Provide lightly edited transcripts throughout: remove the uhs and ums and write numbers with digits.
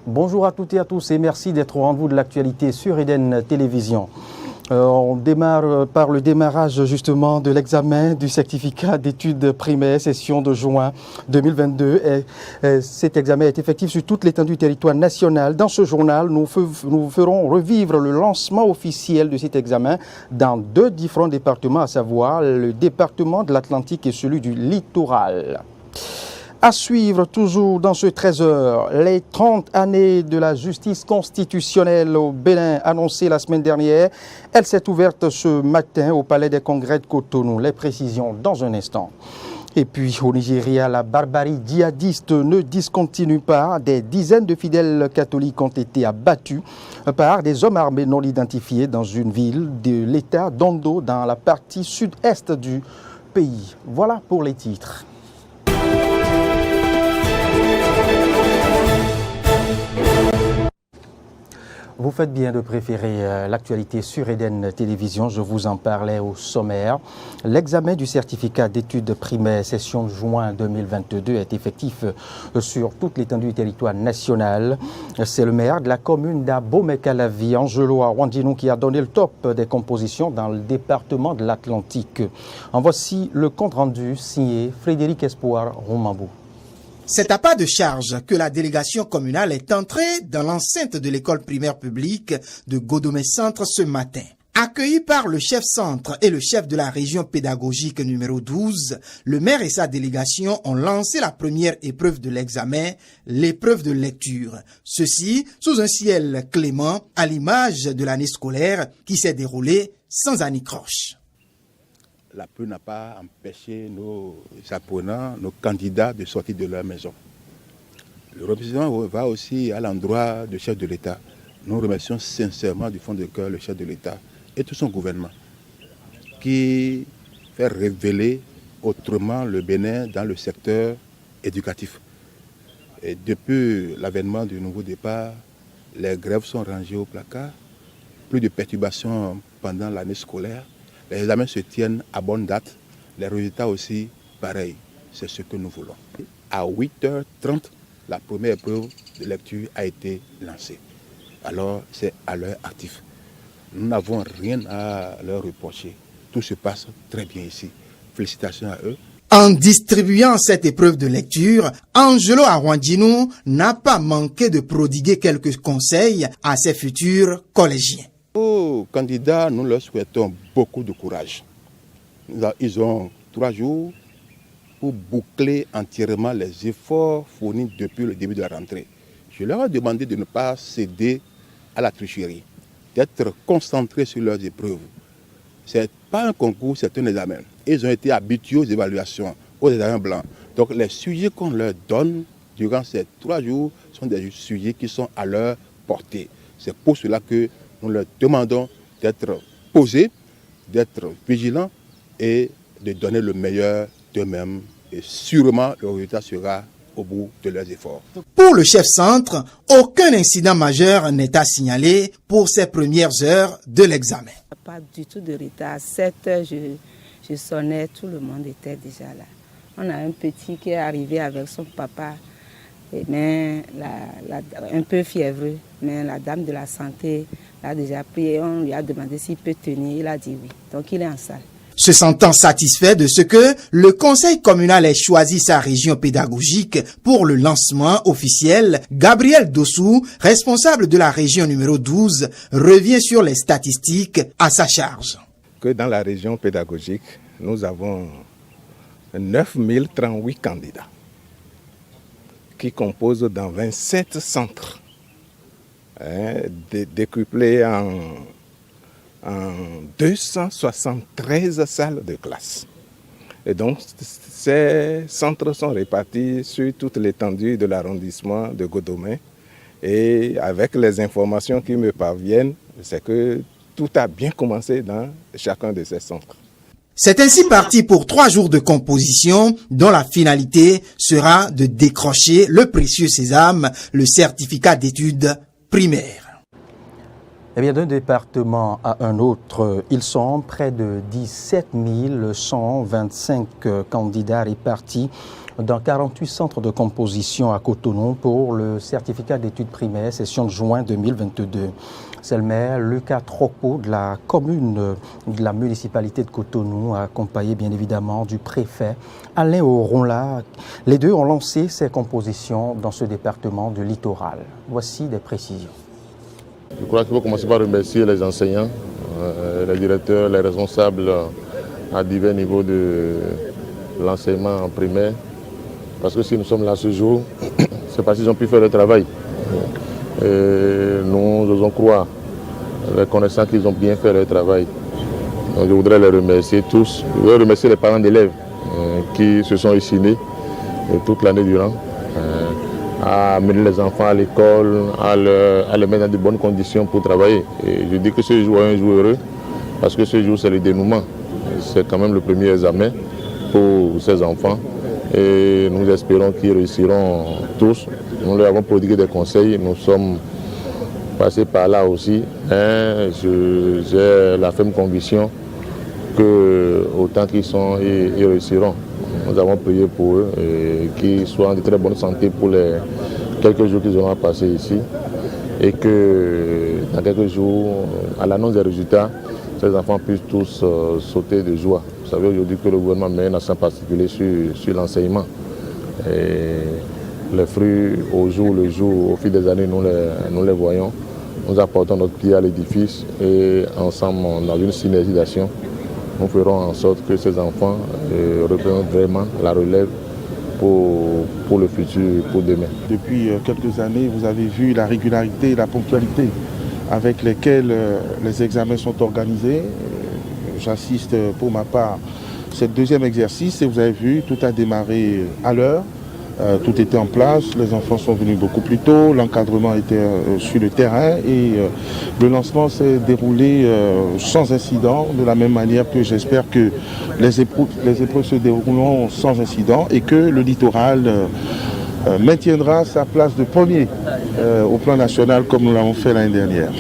Bonjour à toutes et à tous et merci d'être au rendez-vous de l'actualité sur Eden Télévision. On démarre par le démarrage justement de l'examen du certificat d'études primaires session de juin 2022. Cet examen est effectif sur toute l'étendue du territoire national. Dans ce journal, nous ferons revivre le lancement officiel de cet examen dans deux différents départements, à savoir le département de l'Atlantique et celui du littoral. À suivre toujours dans ce 13h, les 30 années de la justice constitutionnelle au Bénin annoncées la semaine dernière. Elle s'est ouverte ce matin au Palais des Congrès de Cotonou. Les précisions dans un instant. Et puis au Nigeria, la barbarie djihadiste ne discontinue pas. Des dizaines de fidèles catholiques ont été abattus par des hommes armés non identifiés dans une ville de l'État d'Ondo, dans la partie sud-est du pays. Voilà pour les titres. Vous faites bien de préférer l'actualité sur Eden Télévision. Je vous en parlais au sommaire. L'examen du certificat d'études primaires session juin 2022 est effectif sur toute l'étendue du territoire national. C'est le maire de la commune d'Abomey-Calavi, Angelo Arwandjinou, qui a donné le top des compositions dans le département de l'Atlantique. En voici le compte-rendu signé Frédéric Espoir Romambou. C'est à pas de charge que la délégation communale est entrée dans l'enceinte de l'école primaire publique de Godomé Centre ce matin. Accueilli par le chef centre et le chef de la région pédagogique numéro 12, le maire et sa délégation ont lancé la première épreuve de l'examen, l'épreuve de lecture. Ceci sous un ciel clément à l'image de l'année scolaire qui s'est déroulée sans anicroche. La pluie n'a pas empêché nos apprenants, nos candidats de sortir de leur maison. Le représentant va aussi à l'endroit du chef de l'État. Nous remercions sincèrement du fond de cœur le chef de l'État et tout son gouvernement qui fait révéler autrement le Bénin dans le secteur éducatif. Et depuis l'avènement du nouveau départ, les grèves sont rangées au placard, plus de perturbations pendant l'année scolaire. Les examens se tiennent à bonne date, les résultats aussi pareils. C'est ce que nous voulons. À 8h30, la première épreuve de lecture a été lancée. Alors c'est à l'heure actif. Nous n'avons rien à leur reprocher. Tout se passe très bien ici. Félicitations à eux. En distribuant cette épreuve de lecture, Angelo Arwandjinou n'a pas manqué de prodiguer quelques conseils à ses futurs collégiens. Aux candidats, nous leur souhaitons beaucoup de courage. Ils ont 3 jours pour boucler entièrement les efforts fournis depuis le début de la rentrée. Je leur ai demandé de ne pas céder à la tricherie, d'être concentrés sur leurs épreuves. Ce n'est pas un concours, c'est un examen. Ils ont été habitués aux évaluations, aux examens blancs. Donc les sujets qu'on leur donne durant ces 3 jours sont des sujets qui sont à leur portée. C'est pour cela que nous leur demandons d'être posés, d'être vigilants et de donner le meilleur d'eux-mêmes. Et sûrement, le résultat sera au bout de leurs efforts. Pour le chef centre, aucun incident majeur n'est à signaler pour ces premières heures de l'examen. Pas du tout de retard. À 7 heures, je sonnais, tout le monde était déjà là. On a un petit qui est arrivé avec son papa, mais un peu fiévreux, mais la dame de la santé l'a déjà pris et on lui a demandé s'il peut tenir. Il a dit oui. Donc il est en salle. Se sentant satisfait de ce que le conseil communal ait choisi sa région pédagogique pour le lancement officiel, Gabriel Dossou, responsable de la région numéro 12, revient sur les statistiques à sa charge. Que dans la région pédagogique, nous avons 9038 candidats qui composent dans 27 centres, décuplés en 273 salles de classe. Et donc, ces centres sont répartis sur toute l'étendue de l'arrondissement de Godomé. Et avec les informations qui me parviennent, c'est que tout a bien commencé dans chacun de ces centres. C'est ainsi parti pour 3 jours de composition dont la finalité sera de décrocher le précieux sésame, le certificat d'études primaires. Eh bien, d'un département à un autre, ils sont près de 17 125 candidats répartis dans 48 centres de composition à Cotonou pour le certificat d'études primaires, session de juin 2022. C'est le maire Lucas Tropo de la commune de la municipalité de Cotonou, accompagné bien évidemment du préfet Alain Oronla. Les deux ont lancé ces compositions dans ce département du littoral. Voici des précisions. Je crois qu'il faut commencer par remercier les enseignants, les directeurs, les responsables à divers niveaux de l'enseignement primaire. Parce que si nous sommes là ce jour, c'est parce qu'ils ont pu faire le travail. Et nous osons croire, reconnaissant qu'ils ont bien fait leur travail. Donc je voudrais les remercier tous. Je voudrais remercier les parents d'élèves qui se sont ici toute l'année durant, à amener les enfants à l'école, à les mettre dans de bonnes conditions pour travailler. Et je dis que ce jour est un jour heureux, parce que ce jour c'est le dénouement. C'est quand même le premier examen pour ces enfants. Et nous espérons qu'ils réussiront tous. Nous leur avons prodigué des conseils, nous sommes passés par là aussi. J'ai la ferme conviction que autant qu'ils sont, ils réussiront. Nous avons prié pour eux et qu'ils soient en de très bonne santé pour les quelques jours qu'ils auront passé ici. Et que dans quelques jours, à l'annonce des résultats, ces enfants puissent tous sauter de joie. Vous savez aujourd'hui que le gouvernement met un accent particulier sur l'enseignement. Les fruits, au jour le jour, au fil des années, nous les voyons. Nous apportons notre pied à l'édifice et ensemble, dans une synergie d'action, nous ferons en sorte que ces enfants représentent vraiment la relève pour le futur, pour demain. Depuis quelques années, vous avez vu la régularité et la ponctualité avec lesquelles les examens sont organisés. J'assiste pour ma part à ce deuxième exercice et vous avez vu, tout a démarré à l'heure. Tout était en place, les enfants sont venus beaucoup plus tôt, l'encadrement était sur le terrain et le lancement s'est déroulé sans incident, de la même manière que j'espère que les épreuves se dérouleront sans incident et que le littoral maintiendra sa place de premier au plan national comme nous l'avons fait l'année dernière.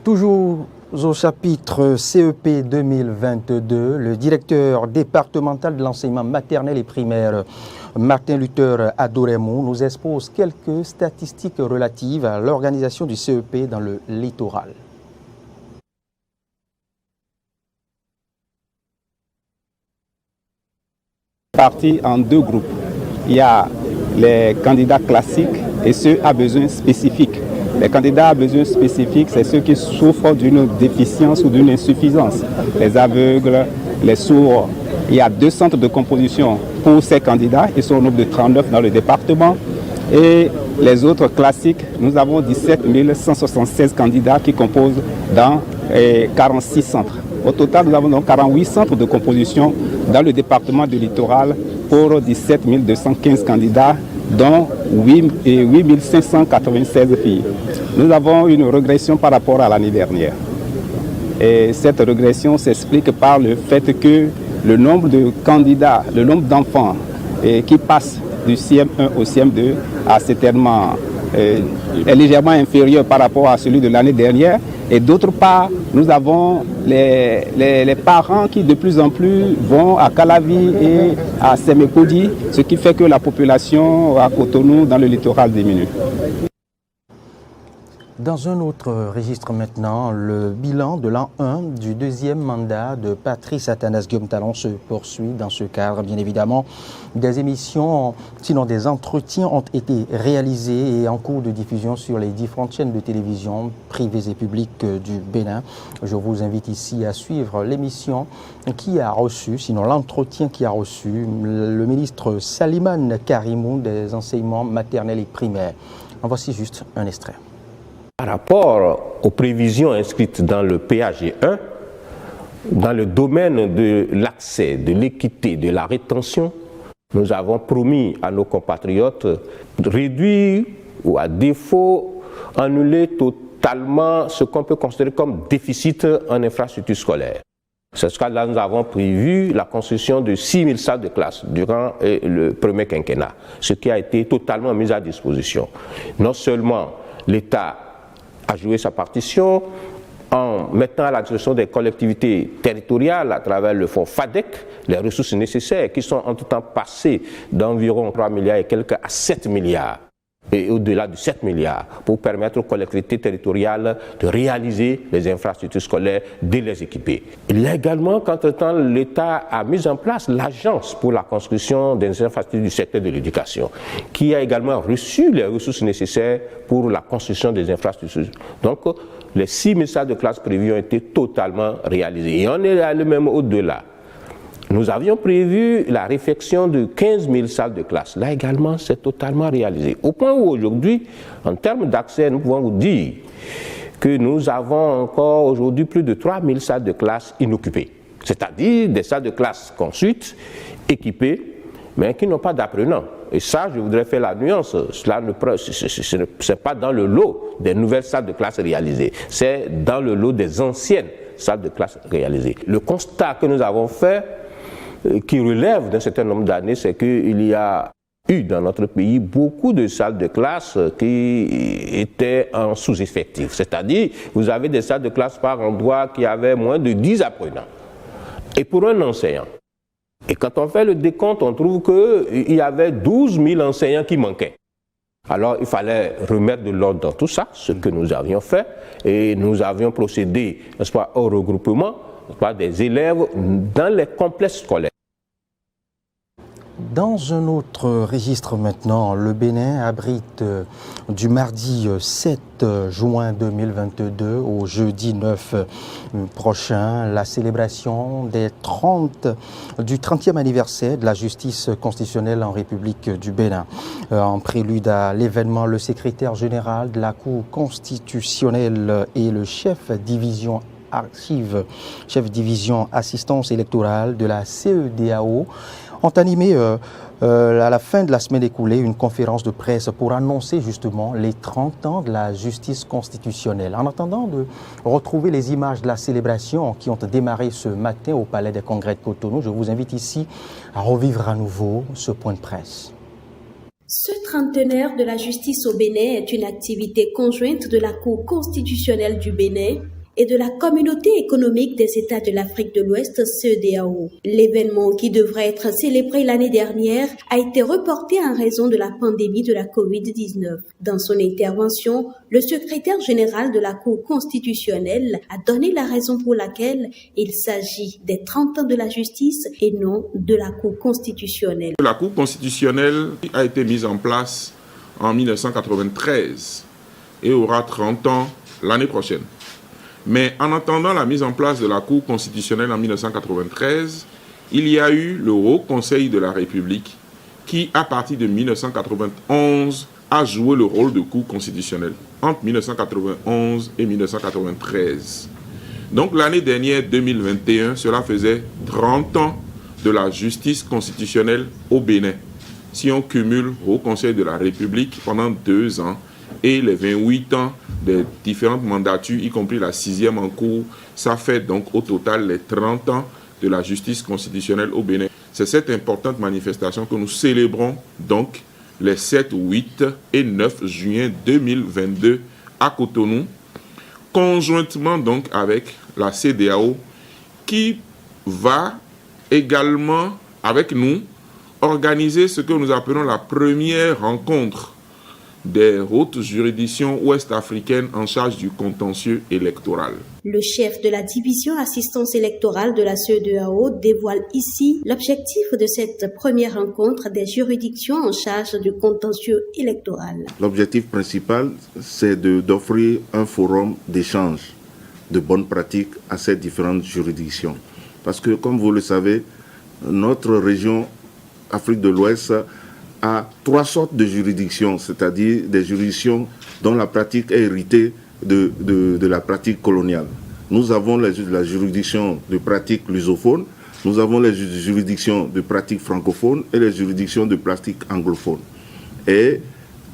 Toujours au chapitre CEP 2022, le directeur départemental de l'enseignement maternel et primaire, Martin Luther Adoremou, nous expose quelques statistiques relatives à l'organisation du CEP dans le littoral. Parti en deux groupes. Il y a les candidats classiques et ceux à besoins spécifiques. Les candidats à besoins spécifiques, c'est ceux qui souffrent d'une déficience ou d'une insuffisance. Les aveugles, les sourds. Il y a 2 centres de composition pour ces candidats. Ils sont au nombre de 39 dans le département. Et les autres classiques, nous avons 17 176 candidats qui composent dans 46 centres. Au total, nous avons donc 48 centres de composition dans le département du littoral pour 17 215 candidats, dont 8 596 filles. Nous avons une régression par rapport à l'année dernière. Et cette régression s'explique par le fait que le nombre de candidats, le nombre d'enfants qui passent du CM1 au CM2 est légèrement inférieur par rapport à celui de l'année dernière. Et d'autre part, nous avons les parents qui de plus en plus vont à Calavi et à Sémékodi, ce qui fait que la population à Cotonou dans le littoral diminue. Dans un autre registre maintenant, le bilan de l'an 1 du deuxième mandat de Patrice Athanase Guillaume Talon se poursuit. Dans ce cadre, bien évidemment, des émissions, sinon des entretiens ont été réalisés et en cours de diffusion sur les différentes chaînes de télévision privées et publiques du Bénin. Je vous invite ici à suivre l'émission qui a reçu, sinon l'entretien qui a reçu le ministre Salimane Karimou des enseignements maternels et primaires. En voici juste un extrait. Par rapport aux prévisions inscrites dans le PAG1, dans le domaine de l'accès, de l'équité, de la rétention, nous avons promis à nos compatriotes de réduire ou à défaut annuler totalement ce qu'on peut considérer comme déficit en infrastructure scolaire. C'est ce cas-là, nous avons prévu la construction de 6 000 salles de classe durant le premier quinquennat, ce qui a été totalement mis à disposition. Non seulement l'État a joué sa partition, en mettant à la disposition des collectivités territoriales à travers le fonds FADEC les ressources nécessaires qui sont en tout temps passées d'environ 3 milliards et quelques à 7 milliards et au-delà de 7 milliards pour permettre aux collectivités territoriales de réaliser les infrastructures scolaires, de les équiper. Il y a également qu'entre-temps l'État a mis en place l'Agence pour la construction des infrastructures du secteur de l'éducation qui a également reçu les ressources nécessaires pour la construction des infrastructures. Donc les 6 000 salles de classe prévues ont été totalement réalisées et on est allé même au-delà. Nous avions prévu la réfection de 15 000 salles de classe. Là également, c'est totalement réalisé. Au point où aujourd'hui, en termes d'accès, nous pouvons vous dire que nous avons encore aujourd'hui plus de 3 000 salles de classe inoccupées. C'est-à-dire des salles de classe construites, équipées, mais qui n'ont pas d'apprenants. Et ça, je voudrais faire la nuance. Cela n'est pas dans le lot des nouvelles salles de classe réalisées. C'est dans le lot des anciennes salles de classe réalisées. Le constat que nous avons fait, qui relève d'un certain nombre d'années, c'est qu'il y a eu dans notre pays beaucoup de salles de classe qui étaient en sous-effectif. C'est-à-dire, vous avez des salles de classe par endroit qui avaient moins de 10 apprenants. Et pour un enseignant. Et quand on fait le décompte, on trouve qu'il y avait 12 000 enseignants qui manquaient. Alors, il fallait remettre de l'ordre dans tout ça, ce que nous avions fait, et nous avions procédé, n'est-ce pas, au regroupement, n'est-ce pas, des élèves dans les complexes scolaires. Dans un autre registre maintenant, le Bénin abrite du mardi 7 juin 2022 au jeudi 9 prochain la célébration du 30e anniversaire de la justice constitutionnelle en République du Bénin. En prélude à l'événement, le secrétaire général de la Cour constitutionnelle et le chef division assistance électorale de la CEDEAO ont animé à la fin de la semaine écoulée une conférence de presse pour annoncer justement les 30 ans de la justice constitutionnelle. En attendant de retrouver les images de la célébration qui ont démarré ce matin au Palais des Congrès de Cotonou, je vous invite ici à revivre à nouveau ce point de presse. Ce trentenaire de la justice au Bénin est une activité conjointe de la Cour constitutionnelle du Bénin et de la Communauté économique des États de l'Afrique de l'Ouest, CEDEAO. L'événement, qui devrait être célébré l'année dernière, a été reporté en raison de la pandémie de la COVID-19. Dans son intervention, le secrétaire général de la Cour constitutionnelle a donné la raison pour laquelle il s'agit des 30 ans de la justice et non de la Cour constitutionnelle. La Cour constitutionnelle a été mise en place en 1993 et aura 30 ans l'année prochaine. Mais en attendant la mise en place de la Cour constitutionnelle en 1993, il y a eu le Haut Conseil de la République qui, à partir de 1991, a joué le rôle de Cour constitutionnelle entre 1991 et 1993. Donc l'année dernière, 2021, cela faisait 30 ans de la justice constitutionnelle au Bénin. Si on cumule au Haut Conseil de la République pendant 2 ans, et les 28 ans des différentes mandatures, y compris la 6e en cours, ça fait donc au total les 30 ans de la justice constitutionnelle au Bénin. C'est cette importante manifestation que nous célébrons donc les 7, 8 et 9 juin 2022 à Cotonou, conjointement donc avec la CEDEAO qui va également avec nous organiser ce que nous appelons la première rencontre des hautes juridictions ouest-africaines en charge du contentieux électoral. Le chef de la division assistance électorale de la CEDEAO dévoile ici l'objectif de cette première rencontre des juridictions en charge du contentieux électoral. L'objectif principal, c'est d'offrir un forum d'échange de bonnes pratiques à ces différentes juridictions. Parce que, comme vous le savez, notre région Afrique de l'Ouest a 3 sortes de juridictions, c'est-à-dire des juridictions dont la pratique est héritée de la pratique coloniale. Nous avons la juridiction de pratique lusophone, nous avons les juridictions de pratique francophone et les juridictions de pratique anglophone. Et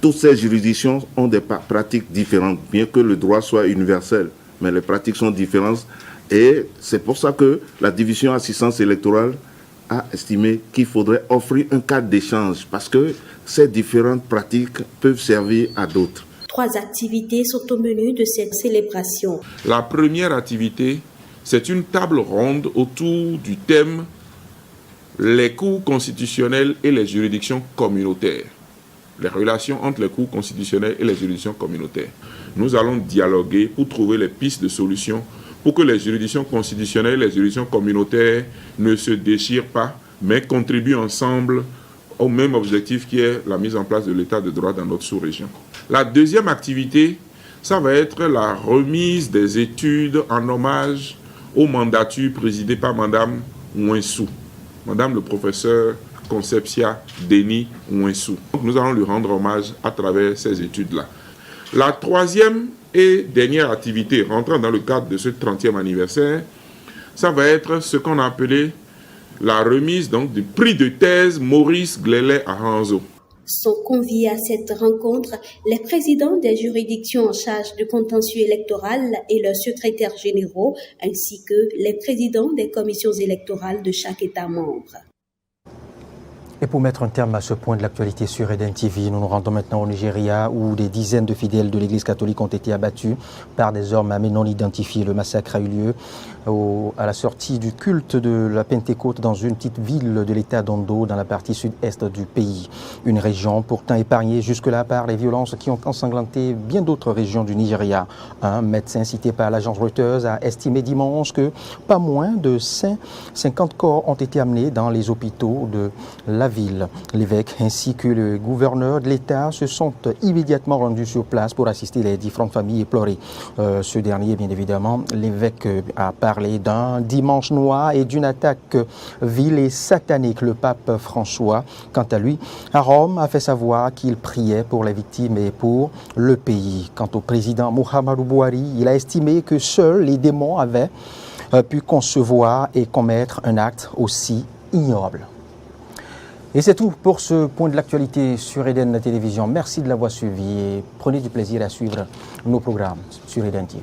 toutes ces juridictions ont des pratiques différentes, bien que le droit soit universel, mais les pratiques sont différentes. Et c'est pour ça que la division assistance électorale a estimé qu'il faudrait offrir un cadre d'échange parce que ces différentes pratiques peuvent servir à d'autres. 3 activités sont au menu de cette célébration. La première activité, c'est une table ronde autour du thème « Les cours constitutionnels et les juridictions communautaires ». Les relations entre les cours constitutionnels et les juridictions communautaires. Nous allons dialoguer pour trouver les pistes de solutions pour que les juridictions constitutionnelles et les juridictions communautaires ne se déchirent pas, mais contribuent ensemble au même objectif qui est la mise en place de l'état de droit dans notre sous-région. La deuxième activité, ça va être la remise des études en hommage aux mandatures présidées par Madame Ouensou, Madame le professeur Concepcia Denis Ouensou. Nous allons lui rendre hommage à travers ces études-là. La troisième et dernière activité rentrant dans le cadre de ce 30e anniversaire, ça va être ce qu'on a appelé la remise donc, du prix de thèse Maurice Glélet à Hanzo. Sont conviés à cette rencontre les présidents des juridictions en charge du contentieux électoral et leurs secrétaires généraux, ainsi que les présidents des commissions électorales de chaque État membre. Et pour mettre un terme à ce point de l'actualité sur Eden TV, nous nous rendons maintenant au Nigeria où des dizaines de fidèles de l'église catholique ont été abattus par des hommes à main non identifiés. Le massacre a eu lieu à la sortie du culte de la Pentecôte dans une petite ville de l'état d'Ondo dans la partie sud-est du pays. Une région pourtant épargnée jusque-là par les violences qui ont ensanglanté bien d'autres régions du Nigeria. Un médecin cité par l'agence Reuters a estimé dimanche que pas moins de 50 corps ont été amenés dans les hôpitaux de la ville. L'évêque ainsi que le gouverneur de l'État se sont immédiatement rendus sur place pour assister les différentes familles éplorées. Ce dernier, bien évidemment, l'évêque a parlé d'un dimanche noir et d'une attaque vile et satanique. Le pape François, quant à lui, à Rome, a fait savoir qu'il priait pour les victimes et pour le pays. Quant au président Muhammadu Buhari, il a estimé que seuls les démons avaient pu concevoir et commettre un acte aussi ignoble. Et c'est tout pour ce point de l'actualité sur Eden Télévision. Merci de l'avoir suivi et prenez du plaisir à suivre nos programmes sur Eden TV.